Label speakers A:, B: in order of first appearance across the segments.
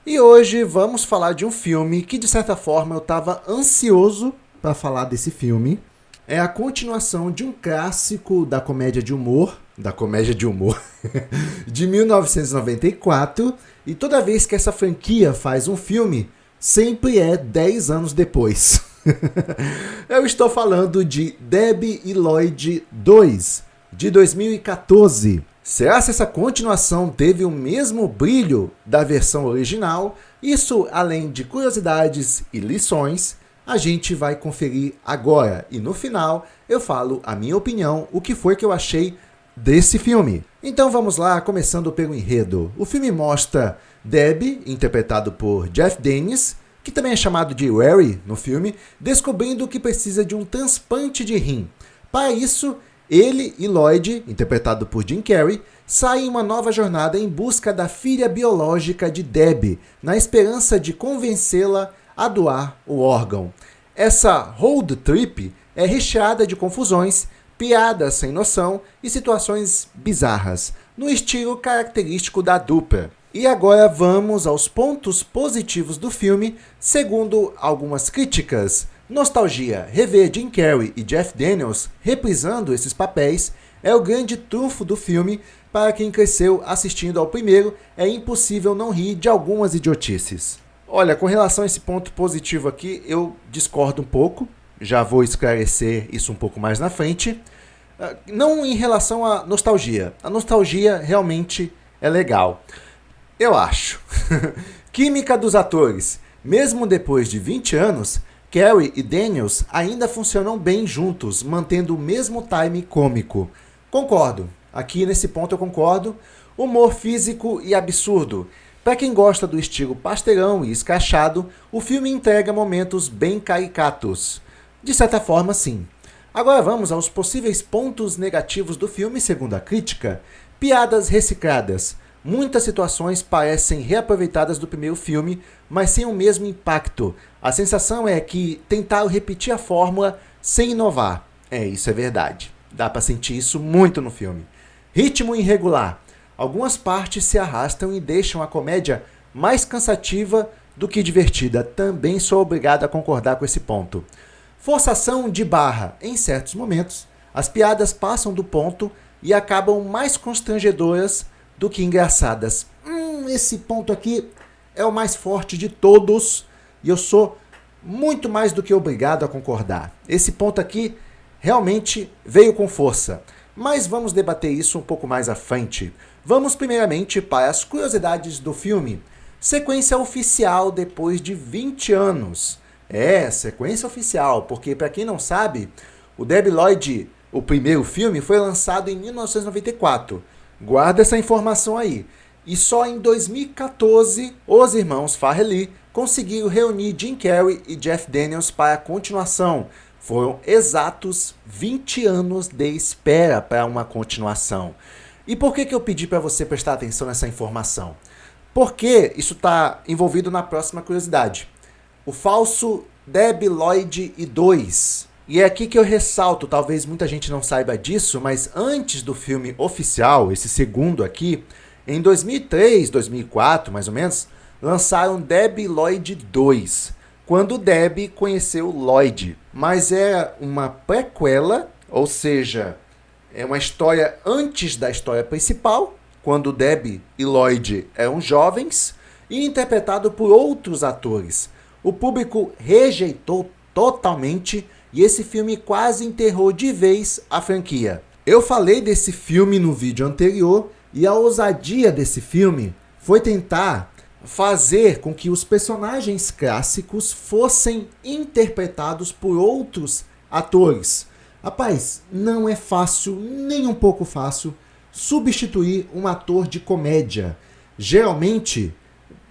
A: E hoje vamos falar de um filme que, de certa forma, eu estava ansioso para falar desse filme. É a continuação de um clássico da comédia de humor, de 1994. E toda vez que essa franquia faz um filme, sempre é 10 anos depois. Eu estou falando de Debbie e Lloyd 2, de 2014. Será que essa continuação teve o mesmo brilho da versão original? Isso, além de curiosidades e lições, a gente vai conferir agora. E no final eu falo a minha opinião, o que foi que eu achei desse filme. Então vamos lá, começando pelo enredo. O filme mostra Debbie, interpretado por Jeff Daniels, que também é chamado de Larry no filme, descobrindo que precisa de um transplante de rim. Para isso, ele e Lloyd, interpretado por Jim Carrey, saem em uma nova jornada em busca da filha biológica de Debbie, na esperança de convencê-la a doar o órgão. Essa road trip é recheada de confusões, piadas sem noção e situações bizarras, no estilo característico da dupla. E agora vamos aos pontos positivos do filme, segundo algumas críticas. Nostalgia. Rever Jim Carrey e Jeff Daniels reprisando esses papéis é o grande trunfo do filme. Para quem cresceu assistindo ao primeiro, é impossível não rir de algumas idiotices. Olha, com relação a esse ponto positivo aqui, eu discordo um pouco. Já vou esclarecer isso um pouco mais na frente. Não em relação à nostalgia. A nostalgia realmente é legal. Eu acho. Química dos atores. Mesmo depois de 20 anos, Carrey e Daniels ainda funcionam bem juntos, mantendo o mesmo time cômico. Concordo. Aqui nesse ponto eu concordo. Humor físico e absurdo. Para quem gosta do estilo pastelão e escrachado, o filme entrega momentos bem caricatos. De certa forma, sim. Agora vamos aos possíveis pontos negativos do filme, segundo a crítica. Piadas recicladas. Muitas situações parecem reaproveitadas do primeiro filme, mas sem o mesmo impacto. A sensação é que tentaram repetir a fórmula sem inovar. Isso é verdade. Dá para sentir isso muito no filme. Ritmo irregular. Algumas partes se arrastam e deixam a comédia mais cansativa do que divertida. Também sou obrigado a concordar com esse ponto. Forçação de barra. Em certos momentos, as piadas passam do ponto e acabam mais constrangedoras do que engraçadas. Esse ponto aqui é o mais forte de todos e eu sou muito mais do que obrigado a concordar. Esse ponto aqui realmente veio com força, mas vamos debater isso um pouco mais à frente. Vamos primeiramente para as curiosidades do filme. Sequência oficial depois de 20 anos. Sequência oficial, porque para quem não sabe, o Debbie Lloyd, o primeiro filme, foi lançado em 1994. Guarda essa informação aí. E só em 2014, os irmãos Farrelly conseguiram reunir Jim Carrey e Jeff Daniels para a continuação. Foram exatos 20 anos de espera para uma continuação. E por que eu pedi para você prestar atenção nessa informação? Porque isso está envolvido na próxima curiosidade. O falso Debbie Lloyd e 2. E é aqui que eu ressalto, talvez muita gente não saiba disso, mas antes do filme oficial, esse segundo aqui, em 2003, 2004, mais ou menos, lançaram Debbie Lloyd 2, quando Debbie conheceu Lloyd. Mas é uma prequela, ou seja, é uma história antes da história principal, quando Debbie e Lloyd eram jovens, e interpretado por outros atores. O público rejeitou totalmente e esse filme quase enterrou de vez a franquia. Eu falei desse filme no vídeo anterior e a ousadia desse filme foi tentar fazer com que os personagens clássicos fossem interpretados por outros atores. Rapaz, não é fácil, nem um pouco fácil, substituir um ator de comédia. Geralmente,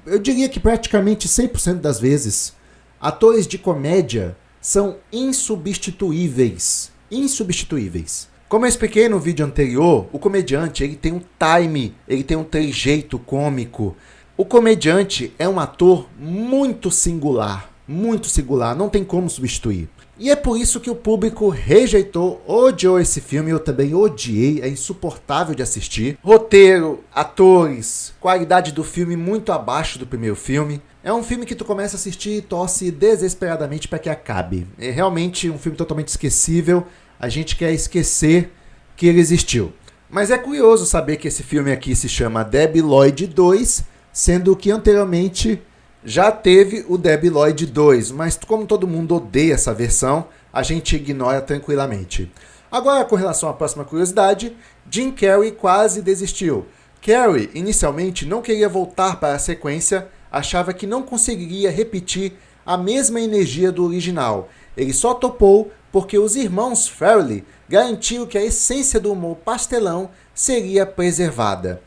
A: eu diria que praticamente 100% das vezes, atores de comédia são insubstituíveis. Insubstituíveis. Como eu expliquei no vídeo anterior, o comediante ele tem um time, ele tem um trejeito cômico. O comediante é um ator muito singular, não tem como substituir. E é por isso que o público rejeitou, odiou esse filme, eu também odiei, é insuportável de assistir. Roteiro, atores, qualidade do filme muito abaixo do primeiro filme. É um filme que tu começa a assistir e torce desesperadamente para que acabe. É realmente um filme totalmente esquecível, a gente quer esquecer que ele existiu. Mas é curioso saber que esse filme aqui se chama Debi Lloyd 2, sendo que anteriormente já teve o Debi Lloyd 2, mas como todo mundo odeia essa versão, a gente ignora tranquilamente. Agora, com relação à próxima curiosidade, Jim Carrey quase desistiu. Carrey inicialmente não queria voltar para a sequência, achava que não conseguiria repetir a mesma energia do original. Ele só topou porque os irmãos Farrelly garantiram que a essência do humor pastelão seria preservada.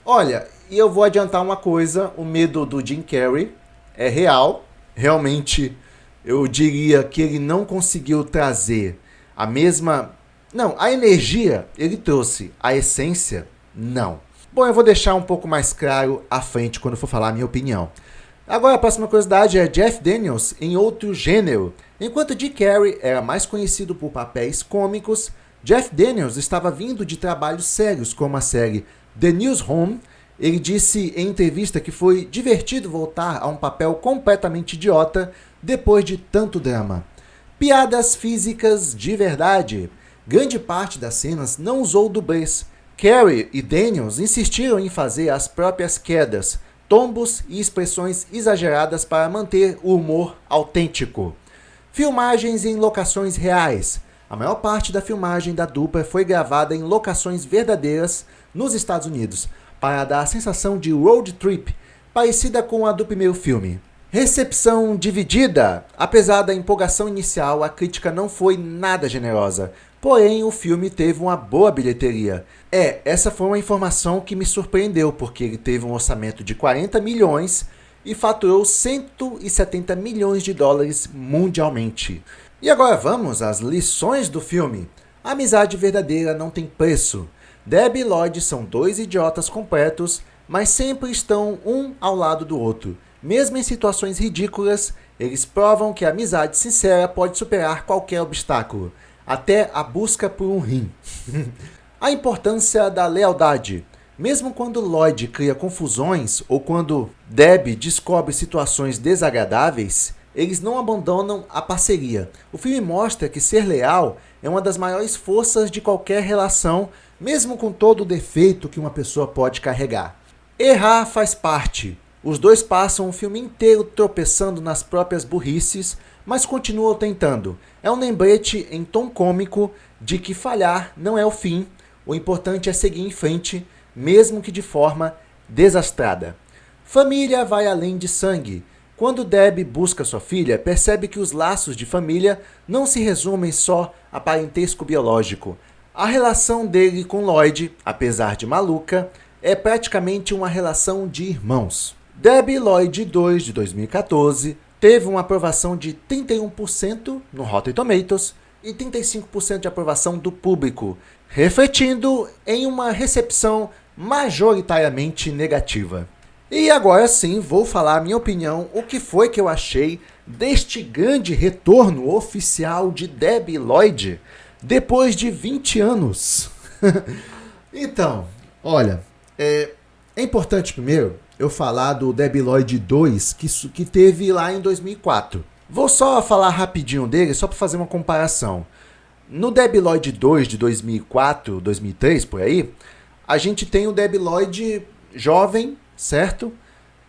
A: Olha, e eu vou adiantar uma coisa, o medo do Jim Carrey é real. Realmente, eu diria que ele não conseguiu trazer a mesma... Não, a energia ele trouxe, a essência, não. Bom, eu vou deixar um pouco mais claro à frente quando for falar a minha opinião. Agora, a próxima curiosidade é Jeff Daniels em outro gênero. Enquanto Jim Carrey era mais conhecido por papéis cômicos, Jeff Daniels estava vindo de trabalhos sérios, como a série The Newsroom. Ele disse em entrevista que foi divertido voltar a um papel completamente idiota depois de tanto drama. Piadas físicas de verdade. Grande parte das cenas não usou dublês. Carrey e Daniels insistiram em fazer as próprias quedas, tombos e expressões exageradas para manter o humor autêntico. Filmagens em locações reais. A maior parte da filmagem da dupla foi gravada em locações verdadeiras nos Estados Unidos, para dar a sensação de road trip, parecida com a do primeiro filme. Recepção dividida. Apesar da empolgação inicial, a crítica não foi nada generosa. Porém, o filme teve uma boa bilheteria. Essa foi uma informação que me surpreendeu, porque ele teve um orçamento de 40 milhões e faturou 170 milhões de dólares mundialmente. E agora vamos às lições do filme. A amizade verdadeira não tem preço. Debi e Lloyd são dois idiotas completos, mas sempre estão um ao lado do outro. Mesmo em situações ridículas, eles provam que a amizade sincera pode superar qualquer obstáculo, até a busca por um rim. A importância da lealdade. Mesmo quando Lloyd cria confusões ou quando Debi descobre situações desagradáveis, eles não abandonam a parceria. O filme mostra que ser leal é uma das maiores forças de qualquer relação, mesmo com todo o defeito que uma pessoa pode carregar. Errar faz parte. Os dois passam o filme inteiro tropeçando nas próprias burrices, mas continuam tentando. É um lembrete em tom cômico de que falhar não é o fim, o importante é seguir em frente, mesmo que de forma desastrada. Família vai além de sangue. Quando Debi busca sua filha, percebe que os laços de família não se resumem só a parentesco biológico. A relação dele com Lloyd, apesar de maluca, é praticamente uma relação de irmãos. Debi Lloyd 2, de 2014, teve uma aprovação de 31% no Rotten Tomatoes e 35% de aprovação do público, refletindo em uma recepção majoritariamente negativa. E agora sim, vou falar a minha opinião, o que foi que eu achei deste grande retorno oficial de Debi Lloyd depois de 20 anos. Então, olha, é importante primeiro eu falar do Debi Lloyd 2, que teve lá em 2004. Vou só falar rapidinho dele, só para fazer uma comparação. No Debi Lloyd 2 de 2004, 2003, por aí, a gente tem o Debi Lloyd jovem, certo?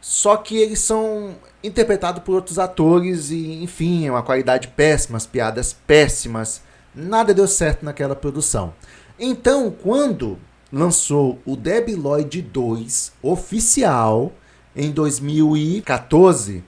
A: Só que eles são interpretados por outros atores e, enfim, é uma qualidade péssima, as piadas péssimas. Nada deu certo naquela produção. Então, quando lançou o Debi Lloyd 2 oficial em 2014,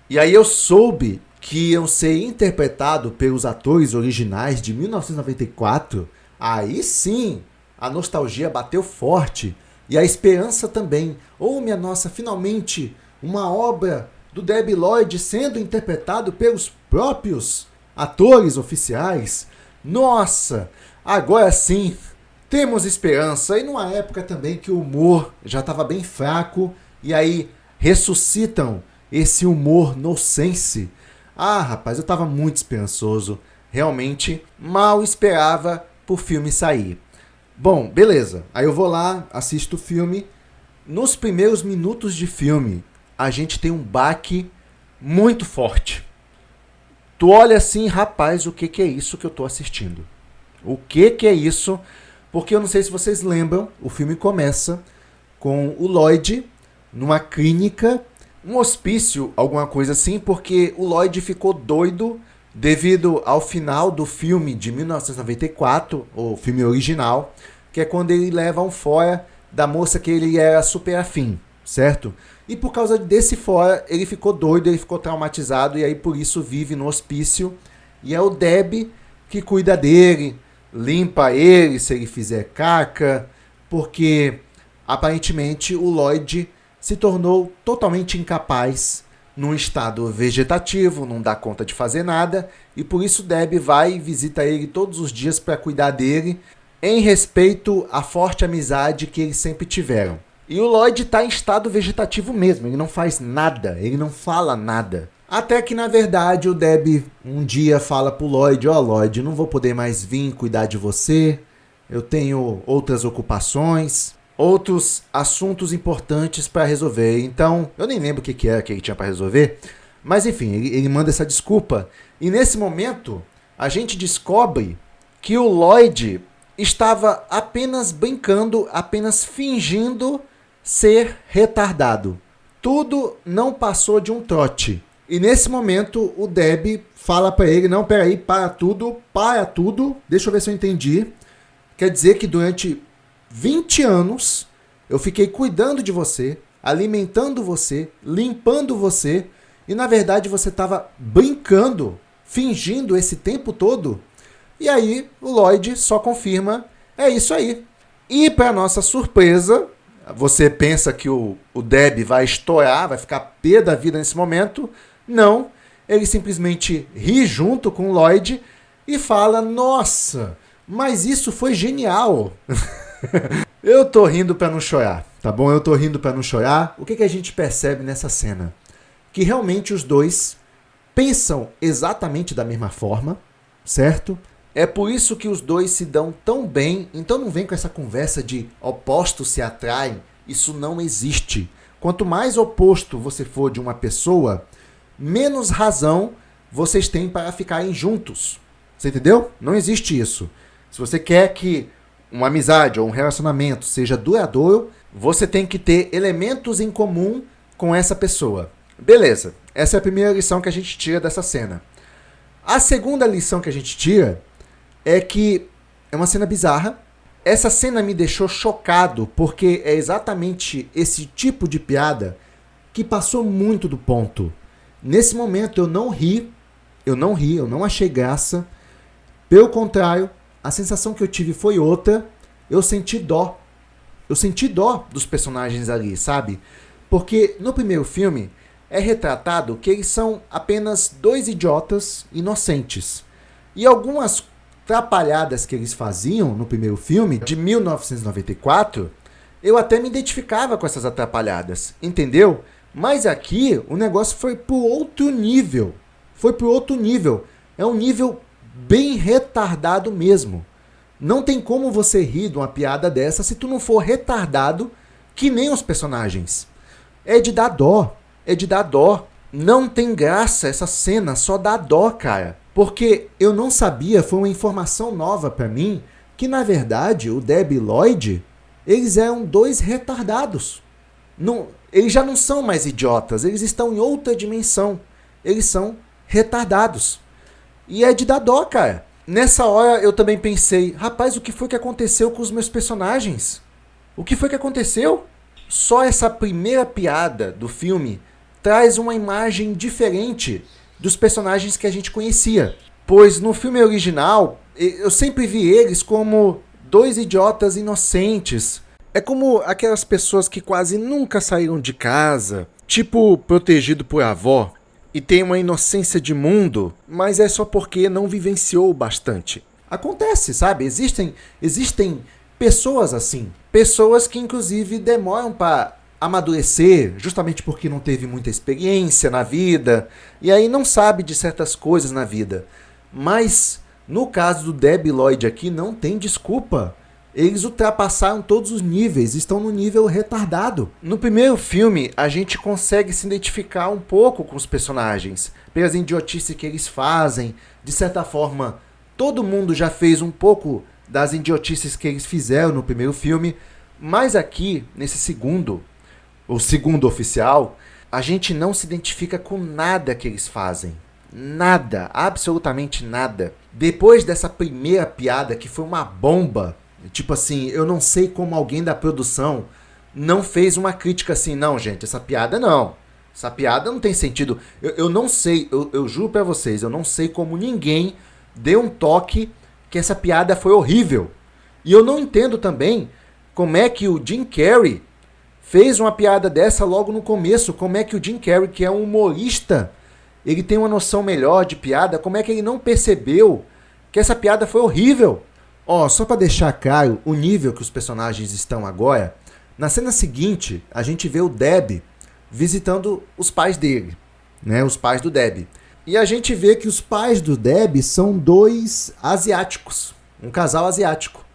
A: e aí eu soube que iam ser interpretados pelos atores originais de 1994, aí sim a nostalgia bateu forte e a esperança também. Oh, minha nossa, finalmente uma obra do Debi Lloyd sendo interpretado pelos próprios atores oficiais. Nossa, agora sim temos esperança. E numa época também que o humor já estava bem fraco, e aí ressuscitam esse humor nonsense. Ah, rapaz, eu estava muito esperançoso. realmente mal esperava pro filme sair. Bom, beleza. Aí eu vou lá, assisto o filme. Nos primeiros minutos de filme, a gente tem um baque muito forte. Tu olha assim, rapaz, o que é isso que eu tô assistindo? O que é isso? Porque eu não sei se vocês lembram, o filme começa com o Lloyd numa clínica, um hospício, alguma coisa assim, porque o Lloyd ficou doido devido ao final do filme de 1994, o filme original, que é quando ele leva um fora da moça que ele era super afim, certo? E por causa desse fora, ele ficou doido, ele ficou traumatizado e aí por isso vive no hospício. E é o Deb que cuida dele, limpa ele se ele fizer caca, porque aparentemente o Lloyd se tornou totalmente incapaz num estado vegetativo, não dá conta de fazer nada, e por isso Deb vai e visita ele todos os dias para cuidar dele, em respeito à forte amizade que eles sempre tiveram. E o Lloyd está em estado vegetativo mesmo, ele não faz nada, ele não fala nada. Até que, na verdade, o Deb um dia fala pro Lloyd, Lloyd, não vou poder mais vir cuidar de você, eu tenho outras ocupações, outros assuntos importantes para resolver. Então, eu nem lembro o que era que ele tinha para resolver, mas enfim, ele manda essa desculpa. E nesse momento, a gente descobre que o Lloyd estava apenas brincando, apenas fingindo ser retardado. Tudo não passou de um trote. E nesse momento o Deb fala para ele, não, peraí, para tudo, deixa eu ver se eu entendi. Quer dizer que durante 20 anos eu fiquei cuidando de você, alimentando você, limpando você, e na verdade você estava brincando, fingindo esse tempo todo? E aí o Lloyd só confirma, é isso aí. E para nossa surpresa, você pensa que o Deb vai estourar, vai ficar pé da vida nesse momento. Não, ele simplesmente ri junto com o Lloyd e fala, nossa, mas isso foi genial. Eu tô rindo para não chorar, tá bom? Eu tô rindo para não chorar. O que a gente percebe nessa cena? Que realmente os dois pensam exatamente da mesma forma, certo? É por isso que os dois se dão tão bem. Então não vem com essa conversa de opostos se atraem. Isso não existe. Quanto mais oposto você for de uma pessoa, menos razão vocês têm para ficarem juntos. Você entendeu? Não existe isso. Se você quer que uma amizade ou um relacionamento seja duradouro, você tem que ter elementos em comum com essa pessoa. Beleza, essa é a primeira lição que a gente tira dessa cena. A segunda lição que a gente tira é que é uma cena bizarra. Essa cena me deixou chocado, porque é exatamente esse tipo de piada que passou muito do ponto. Nesse momento eu não achei graça. Pelo contrário, a sensação que eu tive foi outra. Eu senti dó. Eu senti dó dos personagens ali, sabe? Porque no primeiro filme é retratado que eles são apenas dois idiotas inocentes. E algumas trapalhadas que eles faziam no primeiro filme, de 1994, eu até me identificava com essas atrapalhadas, entendeu? Mas aqui o negócio foi pro outro nível. Foi pro outro nível. É um nível bem retardado mesmo. Não tem como você rir de uma piada dessa se tu não for retardado que nem os personagens. É de dar dó. É de dar dó. Não tem graça essa cena, só dá dó, cara. Porque eu não sabia, foi uma informação nova pra mim, que na verdade o Deb e Lloyd, eles eram dois retardados. Não, eles já não são mais idiotas, eles estão em outra dimensão. Eles são retardados. E é de dar dó, cara. Nessa hora eu também pensei, rapaz, o que foi que aconteceu com os meus personagens? O que foi que aconteceu? Só essa primeira piada do filme traz uma imagem diferente dos personagens que a gente conhecia. Pois no filme original, eu sempre vi eles como dois idiotas inocentes. É como aquelas pessoas que quase nunca saíram de casa, tipo protegido por avó, e tem uma inocência de mundo, mas é só porque não vivenciou bastante. Acontece, sabe? Existem pessoas assim. Pessoas que inclusive demoram para amadurecer, justamente porque não teve muita experiência na vida, e aí não sabe de certas coisas na vida. Mas no caso do Debi e Lloyd aqui não tem desculpa. Eles ultrapassaram todos os níveis, estão no nível retardado. No primeiro filme, a gente consegue se identificar um pouco com os personagens, pelas idiotices que eles fazem. De certa forma, todo mundo já fez um pouco das idiotices que eles fizeram no primeiro filme, mas aqui, nesse segundo, o segundo oficial, a gente não se identifica com nada que eles fazem. Nada, absolutamente nada. Depois dessa primeira piada, que foi uma bomba, tipo assim, eu não sei como alguém da produção não fez uma crítica assim, não, gente, essa piada não. Essa piada não tem sentido. Eu não sei, eu juro pra vocês, eu não sei como ninguém deu um toque que essa piada foi horrível. E eu não entendo também como é que o Jim Carrey fez uma piada dessa logo no começo. Como é que o Jim Carrey, que é um humorista, ele tem uma noção melhor de piada, como é que ele não percebeu que essa piada foi horrível? Ó, só pra deixar claro o nível que os personagens estão agora, na cena seguinte, a gente vê o Debi visitando os pais dele, né, os pais do Debi. E a gente vê que os pais do Debi são dois asiáticos, um casal asiático.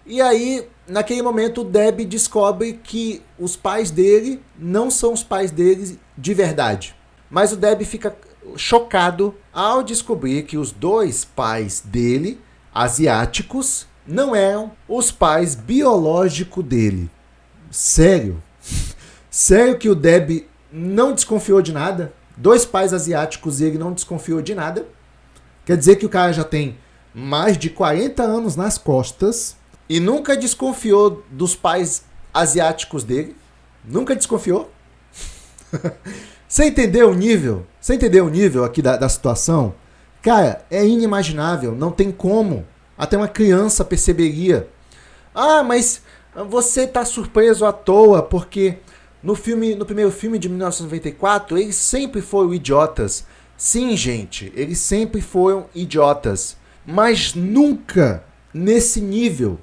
A: E aí, naquele momento, o Debi descobre que os pais dele não são os pais dele de verdade. Mas o Debi fica chocado ao descobrir que os dois pais dele, asiáticos, não eram os pais biológicos dele. Sério? Sério que o Debi não desconfiou de nada? Dois pais asiáticos e ele não desconfiou de nada? Quer dizer que o cara já tem mais de 40 anos nas costas e nunca desconfiou dos pais asiáticos dele? Nunca desconfiou? Você entendeu o nível? Você entendeu o nível aqui da situação? Cara, é inimaginável, não tem como. Até uma criança perceberia. Ah, mas você tá surpreso à toa, porque no primeiro filme de 1994, eles sempre foram idiotas. Sim, gente, eles sempre foram idiotas. Mas nunca nesse nível.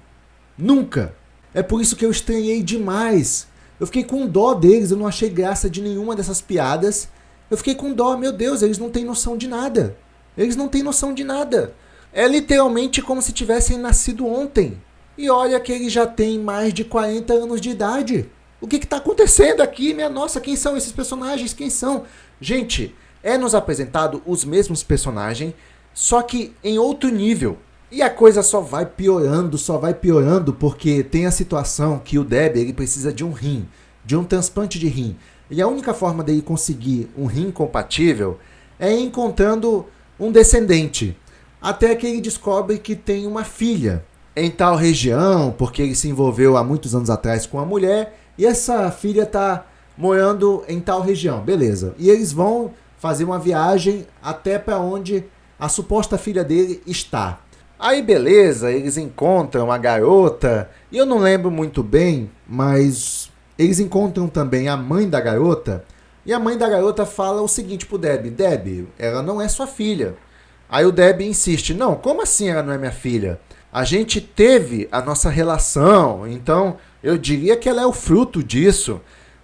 A: Nunca. É por isso que eu estranhei demais. Eu fiquei com dó deles, eu não achei graça de nenhuma dessas piadas. Eu fiquei com dó, meu Deus, eles não têm noção de nada. Eles não têm noção de nada. É literalmente como se tivessem nascido ontem. E olha que eles já têm mais de 40 anos de idade. O que está acontecendo aqui? Minha nossa, quem são esses personagens? Quem são? Gente, é nos apresentado os mesmos personagens, só que em outro nível. E a coisa só vai piorando, porque tem a situação que o Debi ele precisa de um rim, de um transplante de rim. E a única forma dele conseguir um rim compatível é encontrando um descendente. Até que ele descobre que tem uma filha em tal região, porque ele se envolveu há muitos anos atrás com a mulher, e essa filha está morando em tal região. Beleza. E eles vão fazer uma viagem até para onde a suposta filha dele está. Aí beleza, eles encontram a garota, e eu não lembro muito bem, mas eles encontram também a mãe da garota, e a mãe da garota fala o seguinte pro Debi: Debi, ela não é sua filha. Aí o Debi insiste: não, como assim ela não é minha filha? A gente teve a nossa relação, então eu diria que ela é o fruto disso.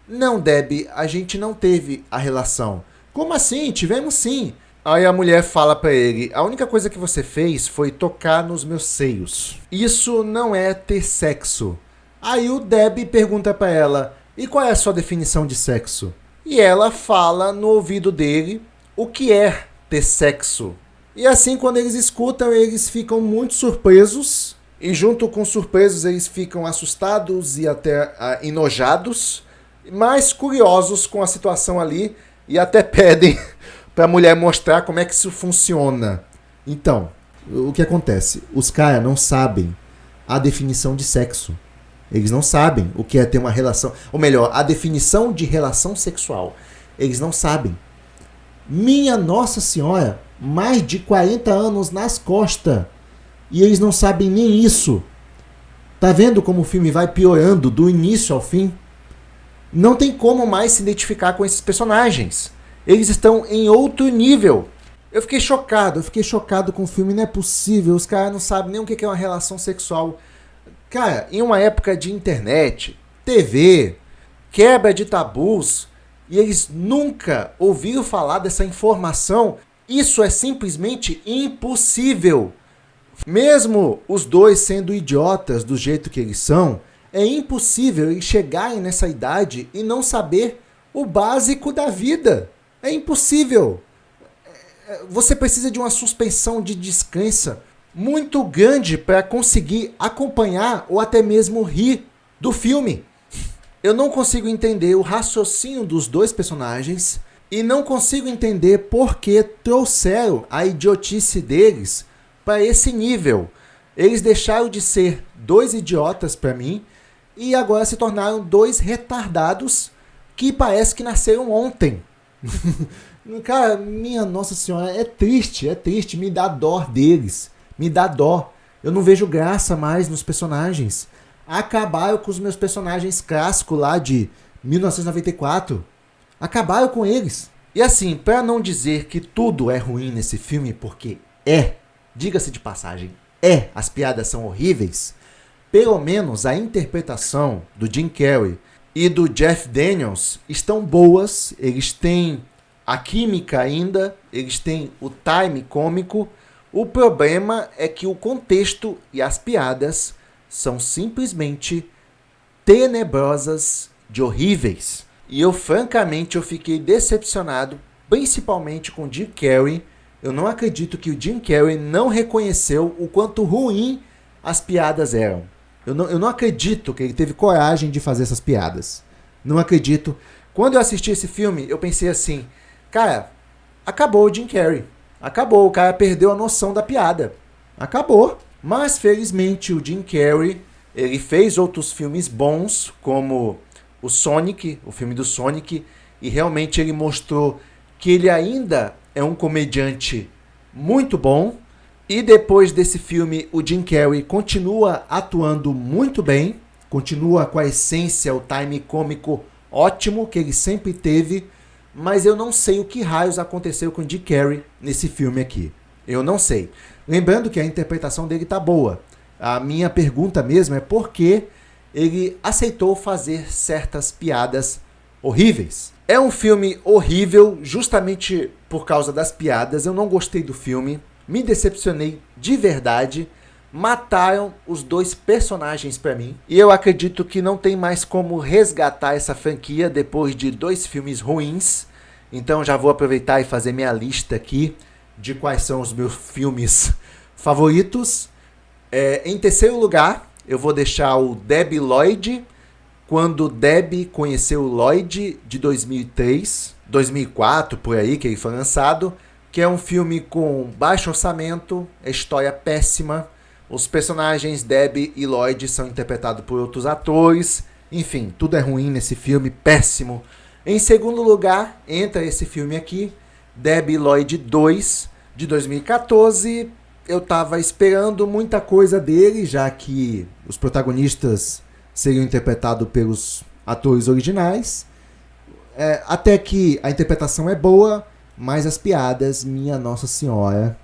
A: Não, Debi, a gente não teve a relação. Como assim? Tivemos sim. Aí a mulher fala pra ele: a única coisa que você fez foi tocar nos meus seios. Isso não é ter sexo. Aí o Debi pergunta pra ela: e qual é a sua definição de sexo? E ela fala no ouvido dele o que é ter sexo. E assim, quando eles escutam, eles ficam muito surpresos. E junto com surpresos, eles ficam assustados e até enojados. Mais curiosos com a situação ali. E até pedem para a mulher mostrar como é que isso funciona. Então, o que acontece? Os caras não sabem a definição de sexo. Eles não sabem o que é ter uma relação... Ou melhor, a definição de relação sexual. Eles não sabem. Minha Nossa Senhora, mais de 40 anos nas costas. E eles não sabem nem isso. Tá vendo como o filme vai piorando do início ao fim? Não tem como mais se identificar com esses personagens. Eles estão em outro nível. Eu fiquei chocado com o filme, não é possível. Os caras não sabem nem o que é uma relação sexual. Cara, em uma época de internet, TV, quebra de tabus, e eles nunca ouviram falar dessa informação Isso é simplesmente impossível. Mesmo os dois sendo idiotas do jeito que eles são, é impossível eles chegarem nessa idade e não saber o básico da vida. É impossível. Você precisa de uma suspensão de descrença muito grande para conseguir acompanhar ou até mesmo rir do filme. Eu não consigo entender o raciocínio dos dois personagens e não consigo entender por que trouxeram a idiotice deles para esse nível. Eles deixaram de ser dois idiotas para mim e agora se tornaram dois retardados que parece que nasceram ontem. Cara, minha Nossa Senhora, é triste, me dá dó deles, me dá dó. Eu não vejo graça mais nos personagens. Acabaram com os meus personagens clássicos lá de 1994. Acabaram com eles. E assim, para não dizer que tudo é ruim nesse filme, porque diga-se de passagem, as piadas são horríveis, pelo menos a interpretação do Jim Carrey e do Jeff Daniels estão boas, eles têm a química ainda, eles têm o time cômico. O problema é que o contexto e as piadas são simplesmente tenebrosas de horríveis. E eu, francamente, eu fiquei decepcionado, principalmente com o Jim Carrey. Eu não acredito que o Jim Carrey não reconheceu o quanto ruim as piadas eram. Eu não acredito que ele teve coragem de fazer essas piadas. Não acredito. Quando eu assisti esse filme, eu pensei assim, cara, acabou o Jim Carrey. Acabou, o cara perdeu a noção da piada. Acabou. Mas, felizmente, o Jim Carrey, ele fez outros filmes bons, como o Sonic, o filme do Sonic, e realmente ele mostrou que ele ainda é um comediante muito bom. E depois desse filme, o Jim Carrey continua atuando muito bem, continua com a essência, o time cômico ótimo que ele sempre teve, mas eu não sei o que raios aconteceu com o Jim Carrey nesse filme aqui. Eu não sei. Lembrando que a interpretação dele tá boa. A minha pergunta mesmo é por que ele aceitou fazer certas piadas horríveis. É um filme horrível justamente por causa das piadas. Eu não gostei do filme. Me decepcionei de verdade. Mataram os dois personagens pra mim. E eu acredito que não tem mais como resgatar essa franquia depois de dois filmes ruins. Então já vou aproveitar e fazer minha lista aqui de quais são os meus filmes favoritos. Em terceiro lugar, eu vou deixar o Debi Lloyd, Quando Debbie Conheceu Lloyd, de 2003, 2004, por aí, que ele foi lançado, que é um filme com baixo orçamento, história péssima, os personagens Debbie e Lloyd são interpretados por outros atores, enfim, tudo é ruim nesse filme, péssimo. Em segundo lugar, entra esse filme aqui, Debi Lloyd 2, de 2014. Eu tava esperando muita coisa dele, já que os protagonistas seriam interpretados pelos atores originais. Até que a interpretação é boa, mas as piadas, minha Nossa Senhora,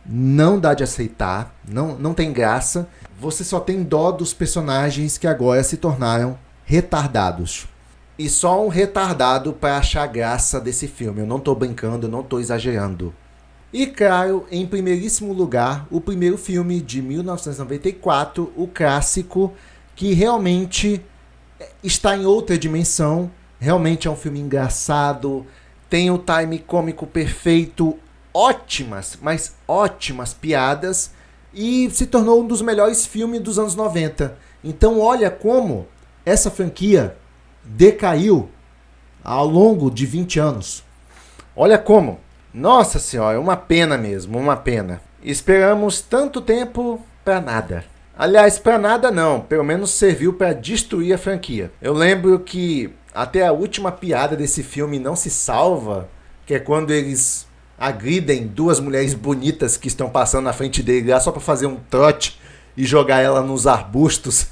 A: não dá de aceitar, não tem graça. Você só tem dó dos personagens que agora se tornaram retardados. E só um retardado para achar graça desse filme. Eu não tô brincando, eu não tô exagerando. E claro, em primeiríssimo lugar, o primeiro filme de 1994, o clássico, que realmente está em outra dimensão. Realmente é um filme engraçado, tem o time cômico perfeito, ótimas, mas ótimas piadas, e se tornou um dos melhores filmes dos anos 90. Então olha como essa franquia decaiu ao longo de 20 anos. Olha como. Nossa Senhora, uma pena mesmo, uma pena. Esperamos tanto tempo para nada. Aliás, para nada não, pelo menos serviu para destruir a franquia. Eu lembro que até a última piada desse filme não se salva, que é quando eles agridem duas mulheres bonitas que estão passando na frente dele lá só para fazer um trote e jogar ela nos arbustos.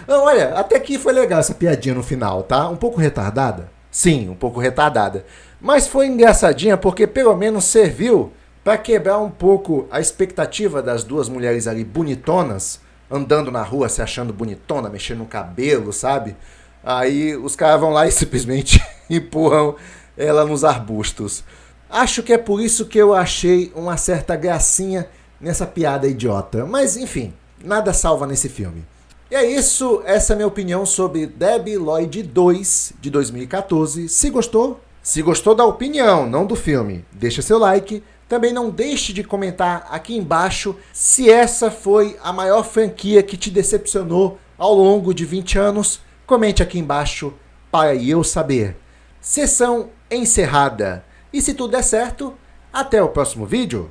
A: Não, olha, até que foi legal essa piadinha no final, tá? Um pouco retardada? Sim, um pouco retardada. Mas foi engraçadinha porque pelo menos serviu para quebrar um pouco a expectativa das duas mulheres ali bonitonas, andando na rua se achando bonitona, mexendo no cabelo, sabe? Aí os caras vão lá e simplesmente empurram ela nos arbustos. Acho que é por isso que eu achei uma certa gracinha nessa piada idiota. Mas enfim, nada salva nesse filme. E é isso, essa é a minha opinião sobre Debi Lloyd 2 de 2014. Se gostou da opinião, não do filme, deixa seu like. Também não deixe de comentar aqui embaixo se essa foi a maior franquia que te decepcionou ao longo de 20 anos. Comente aqui embaixo para eu saber. Sessão encerrada. E se tudo der certo, até o próximo vídeo.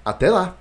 A: Até lá!